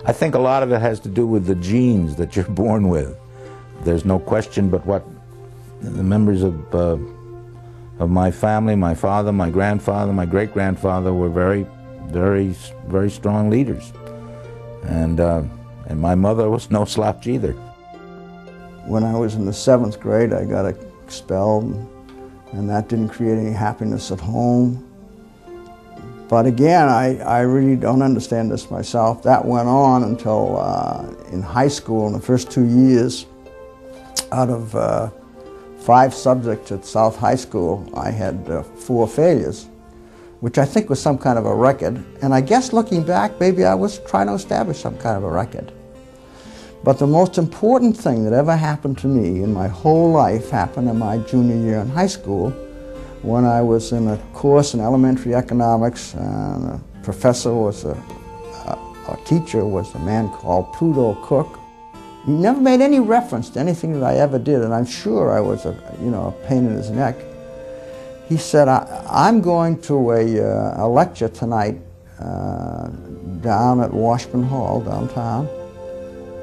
I think a lot of it has to do with the genes that you're born with. There's no question but what the members of my family, my father, my grandfather, my great-grandfather were very strong leaders. And my mother was no slouch either. When I was in the 7th grade, I got expelled, and that didn't create any happiness at home. But again, I really don't understand this myself. That went on until in high school, in the first 2 years, out of 5 subjects at South High School, I had 4 failures, which I think was some kind of a record. And I guess looking back, maybe I was trying to establish some kind of a record. But the most important thing that ever happened to me in my whole life happened in my junior year in high school, when I was in a course in elementary economics, and the professor was our teacher was a man called Pluto Cook. He never made any reference to anything that I ever did, and I'm sure I was a pain in his neck. He said, I'm going to a lecture tonight down at Washburn Hall downtown,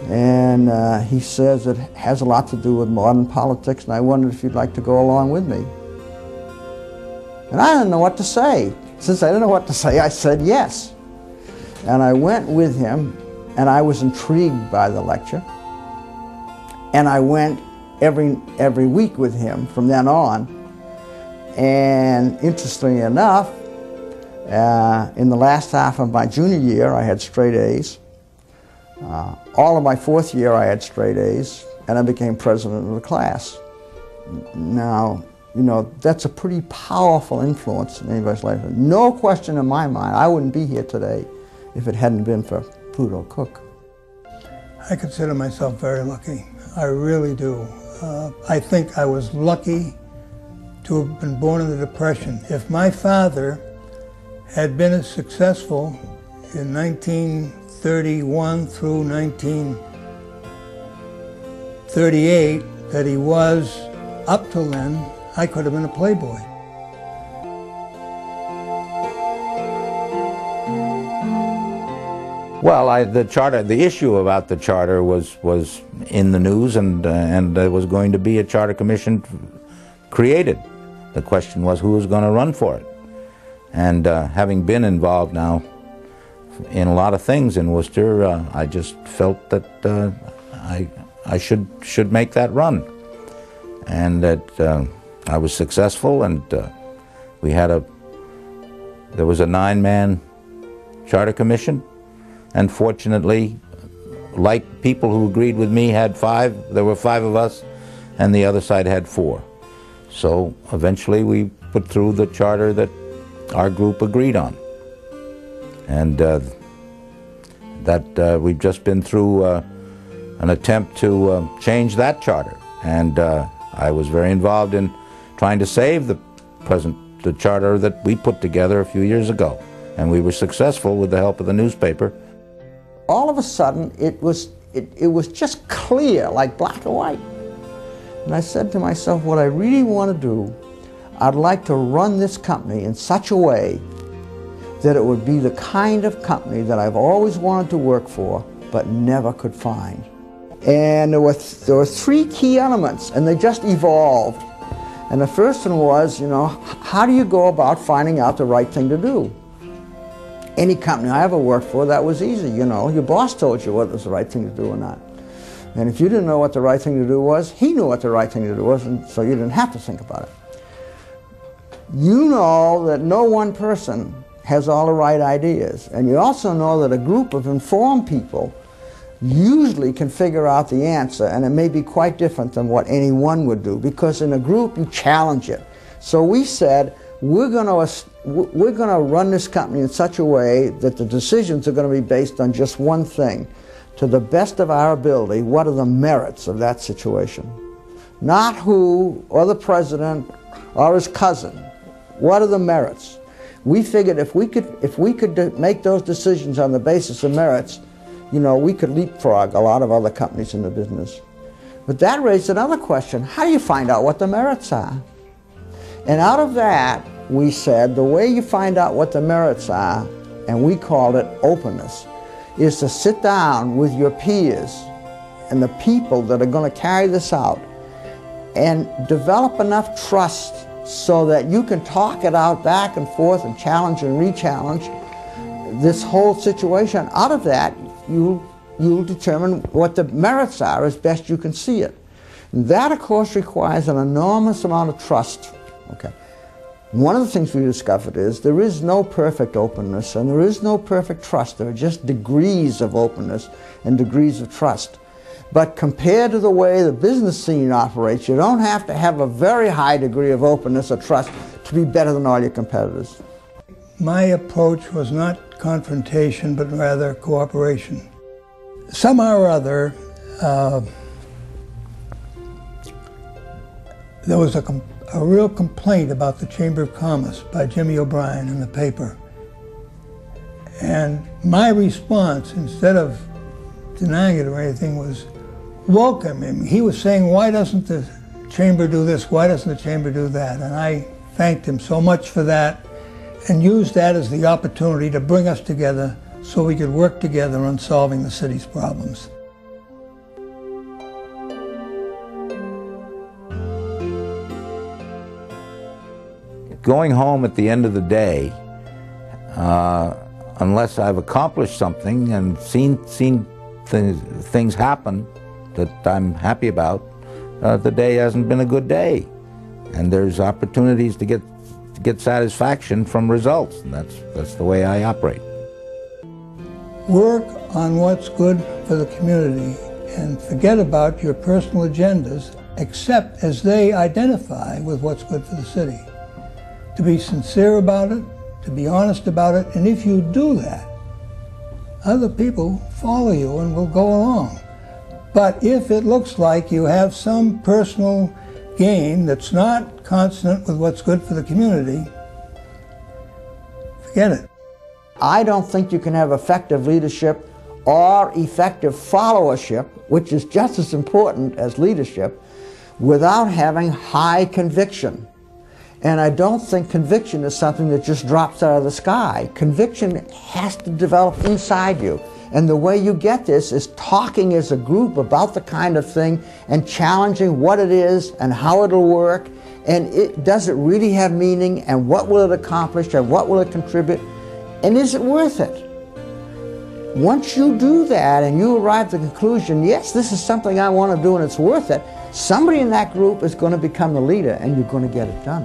and he says it has a lot to do with modern politics, and I wondered if you'd like to go along with me. And I didn't know what to say. Since I didn't know what to say, I said yes. And I went with him, and I was intrigued by the lecture. And I went every week with him from then on. And interestingly enough, in the last half of my junior year, I had straight A's. All of my 4th year, I had straight A's, and I became president of the class. Now, that's a pretty powerful influence in anybody's life. No question in my mind, I wouldn't be here today if it hadn't been for Pluto Cook. I consider myself very lucky. I really do. I think I was lucky to have been born in the Depression. If my father had been as successful in 1931 through 1938 that he was up till then, I could have been a playboy. Well, the issue about the charter was in the news, and there was going to be a charter commission created. The question was who was going to run for it. And having been involved now in a lot of things in Worcester, I just felt that I should make that run, and that I was successful, and there was a 9-man charter commission, and fortunately, like people who agreed with me had 5, there were 5 of us, and the other side had 4. So eventually we put through the charter that our group agreed on, and we've just been through an attempt to change that charter, and I was very involved in trying to save the charter that we put together a few years ago, and we were successful with the help of the newspaper. All of a sudden, it was just clear, like black and white. And I said to myself, what I really want to do, I'd like to run this company in such a way that it would be the kind of company that I've always wanted to work for, but never could find. And there were 3 key elements, and they just evolved. And the first one was, how do you go about finding out the right thing to do? Any company I ever worked for, that was easy, Your boss told you what was the right thing to do or not. And if you didn't know what the right thing to do was, he knew what the right thing to do was, and so you didn't have to think about it. You know that no one person has all the right ideas, and you also know that a group of informed people usually can figure out the answer, and it may be quite different than what any one would do, because in a group you challenge it. So we said, we're going to run this company in such a way that the decisions are going to be based on just one thing. To the best of our ability, what are the merits of that situation? Not who, or the president, or his cousin. What are the merits? We figured if we could make those decisions on the basis of merits, we could leapfrog a lot of other companies in the business. But that raised another question. How do you find out what the merits are? And out of that, we said the way you find out what the merits are, and we called it openness, is to sit down with your peers and the people that are going to carry this out and develop enough trust so that you can talk it out back and forth and challenge and re-challenge this whole situation. Out of that, you'll determine what the merits are as best you can see it. And that, of course, requires an enormous amount of trust. Okay. One of the things we discovered is there is no perfect openness and there is no perfect trust. There are just degrees of openness and degrees of trust. But compared to the way the business scene operates, you don't have to have a very high degree of openness or trust to be better than all your competitors. My approach was not confrontation, but rather cooperation. Somehow or other, there was a real complaint about the Chamber of Commerce by Jimmy O'Brien in the paper. And my response, instead of denying it or anything, was welcome him. He was saying, why doesn't the Chamber do this? Why doesn't the Chamber do that? And I thanked him so much for that and used that as the opportunity to bring us together so we could work together on solving the city's problems. Going home at the end of the day, unless I've accomplished something and seen things happen that I'm happy about, the day hasn't been a good day. And there's opportunities to get satisfaction from results, and that's the way I operate. Work on what's good for the community and forget about your personal agendas, except as they identify with what's good for the city. To be sincere about it, to be honest about it, and if you do that, other people follow you and will go along. But if it looks like you have some personal gain that's not consonant with what's good for the community, forget it. I don't think you can have effective leadership or effective followership, which is just as important as leadership, without having high conviction. And I don't think conviction is something that just drops out of the sky. Conviction has to develop inside you. And the way you get this is talking as a group about the kind of thing and challenging what it is and how it'll work, and does it really have meaning, and what will it accomplish, and what will it contribute, and is it worth it? Once you do that and you arrive at the conclusion, yes, this is something I want to do and it's worth it, somebody in that group is going to become the leader and you're going to get it done.